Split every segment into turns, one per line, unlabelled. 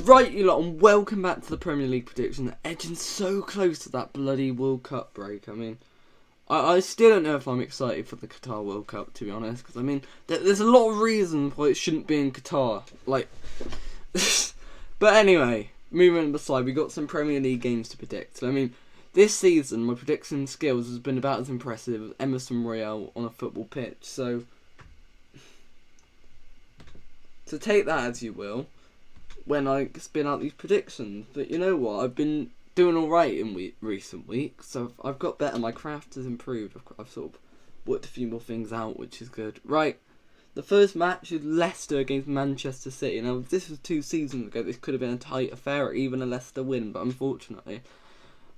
Right, you lot, and welcome back to the Premier League prediction. Edging so close to that bloody World Cup break. I mean, I still don't know if I'm excited for the Qatar World Cup, to be honest, because I mean, there's a lot of reasons why it shouldn't be in Qatar. Like, but anyway, moving aside, we got some Premier League games to predict. I mean, this season my prediction skills has been about as impressive as Emerson Royale on a football pitch. So take that as you will when I spin out these predictions. But you know what? I've been doing alright in recent weeks, so I've got better. My craft has improved. I've sort of worked a few more things out, which is good. Right, the first match is Leicester against Manchester City. Now, if this was 2 seasons ago, this could have been a tight affair or even a Leicester win, but unfortunately,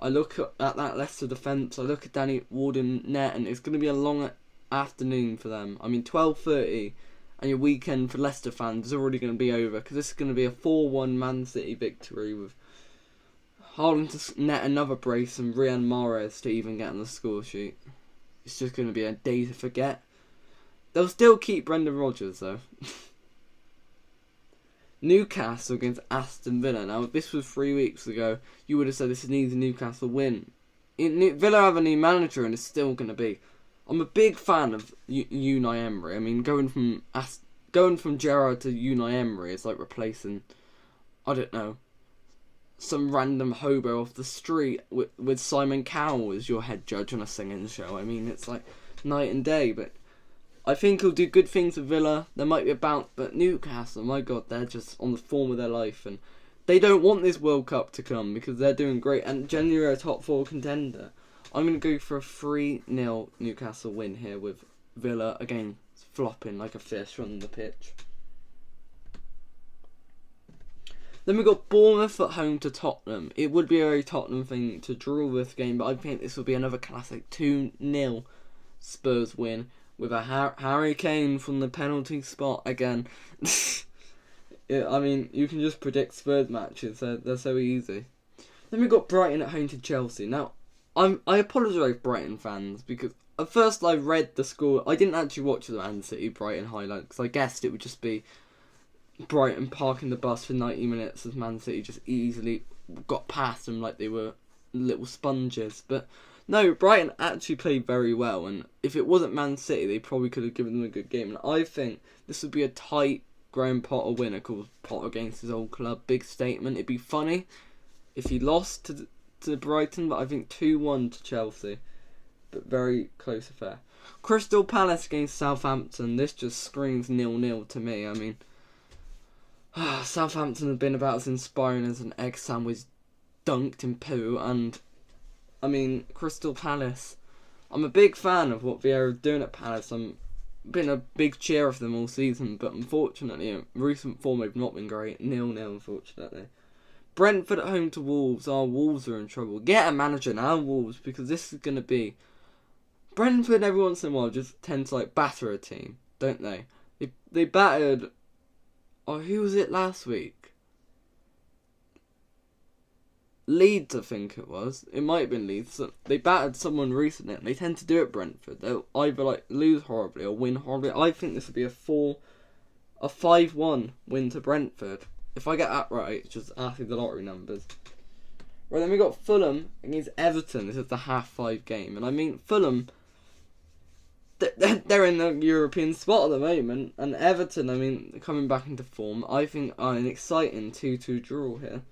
I look at that Leicester defence, I look at Danny Ward in net, and it's going to be a long afternoon for them. I mean, 12:30, and your weekend for Leicester fans is already going to be over, because this is going to be a 4-1 Man City victory with Haaland to net another brace and Riyad Mahrez to even get on the score sheet. It's just going to be a day to forget. They'll still keep Brendan Rodgers though. Newcastle against Aston Villa. Now, if this was 3 weeks ago, you would have said this is an easy Newcastle win. Villa have a new manager and it's still going to be. I'm a big fan of Unai Emery. I mean, going from Gerrard to Unai Emery is like replacing, I don't know, some random hobo off the street with Simon Cowell as your head judge on a singing show. I mean, it's like night and day, but I think he'll do good things with Villa. There might be a bounce, but Newcastle, my God, they're just on the form of their life, and they don't want this World Cup to come because they're doing great and genuinely a top 4 contender. I'm going to go for a 3-0 Newcastle win here with Villa, again, flopping like a fish on the pitch. Then we got Bournemouth at home to Tottenham. It would be a very Tottenham thing to draw this game, but I think this will be another classic 2-0 Spurs win with a Harry Kane from the penalty spot again. Yeah, I mean, you can just predict Spurs matches, they're so easy. Then we got Brighton at home to Chelsea. Now, I apologise, Brighton fans, because at first I read the score. I didn't actually watch the Man City Brighton highlight because I guessed it would just be Brighton parking the bus for 90 minutes as Man City just easily got past them like they were little sponges. But no, Brighton actually played very well, and if it wasn't Man City, they probably could have given them a good game. And I think this would be a tight Graham Potter win. Of course, Potter against his old club, big statement. It'd be funny if he lost to Brighton, but I think 2-1 to Chelsea. But very close affair. Crystal Palace against Southampton. This just screams 0-0 to me. I mean, Southampton have been about as inspiring as an egg sandwich dunked in poo, and I mean, Crystal Palace, I'm a big fan of what Vieira are doing at Palace. I'm been a big cheer of them all season, but unfortunately, in recent form they've not been great. 0-0, unfortunately. Brentford at home to Wolves. Wolves are in trouble. Get a manager now, Wolves, because this is going to be... Brentford every once in a while just tend to like batter a team, don't they? They battered... Oh, who was it last week? Leeds, I think it was. It might have been Leeds. So they battered someone recently, and they tend to do it, Brentford. They'll either like lose horribly or win horribly. I think this would be a 5-1 win to Brentford. If I get that right, it's just asking the lottery numbers. Right, then we got Fulham against Everton. This is the 5:30 game. And I mean, Fulham, they're in the European spot at the moment. And Everton, I mean, coming back into form, I think are an exciting 2-2 draw here.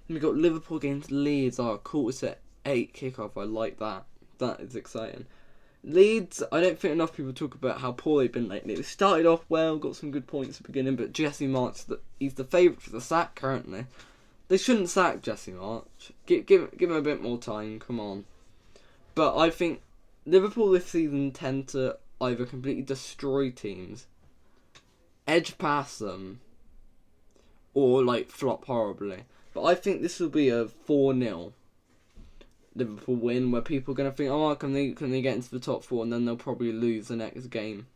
Then we got Liverpool against Leeds. 8:15 kickoff. I like that. That is exciting. Leeds, I don't think enough people talk about how poor they've been lately. They started off well, got some good points at the beginning, but Jesse March, he's the favourite for the sack currently. They shouldn't sack Jesse March. Give him a bit more time, come on. But I think Liverpool this season tend to either completely destroy teams, edge past them, or like flop horribly. But I think this will be a 4-0 Liverpool win, where people are going to think, oh, can they get into the top 4, and then they'll probably lose the next game.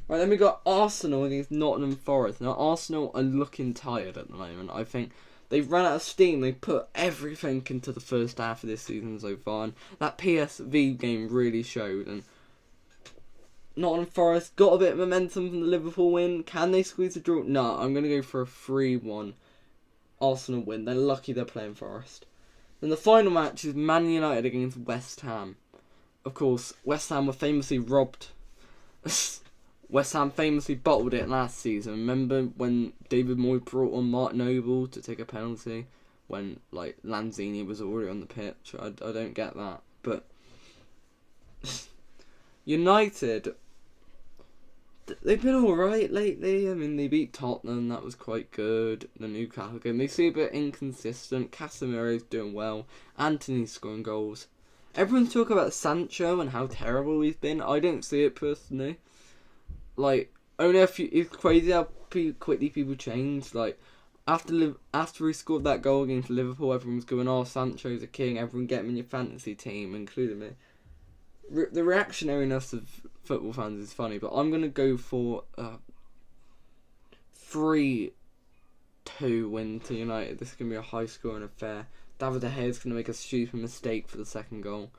Right, then we got Arsenal against Nottingham Forest. Now, Arsenal are looking tired at the moment. I think they've run out of steam. They've put everything into the first half of this season so far, and that PSV game really showed. And Nottingham Forest got a bit of momentum from the Liverpool win. Can they squeeze a draw? No, I'm going to go for a 3-1 Arsenal win. They're lucky they're playing Forest. Then the final match is Man United against West Ham. Of course, West Ham were famously robbed. West Ham famously bottled it last season. Remember when David Moyes brought on Martin Noble to take a penalty when Lanzini was already on the pitch? I don't get that. But United, they've been alright lately. I mean, they beat Tottenham, that was quite good. The Newcastle game, they seem a bit inconsistent. Casemiro's doing well. Anthony's scoring goals. Everyone's talking about Sancho and how terrible he's been. I don't see it personally. It's crazy how quickly people change. After he scored that goal against Liverpool, everyone's going, "Oh, Sancho's a king. Everyone get him in your fantasy team," including me. The reactionariness of football fans is funny, but I'm going to go for a 3-2 win to United. This is going to be a high-scoring affair. David De Gea is going to make a stupid mistake for the second goal.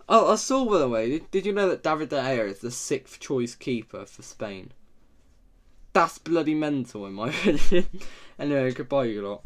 Oh, I saw, by the way, did you know that David De Gea is the 6th choice keeper for Spain? That's bloody mental, in my opinion. Anyway, goodbye, you lot.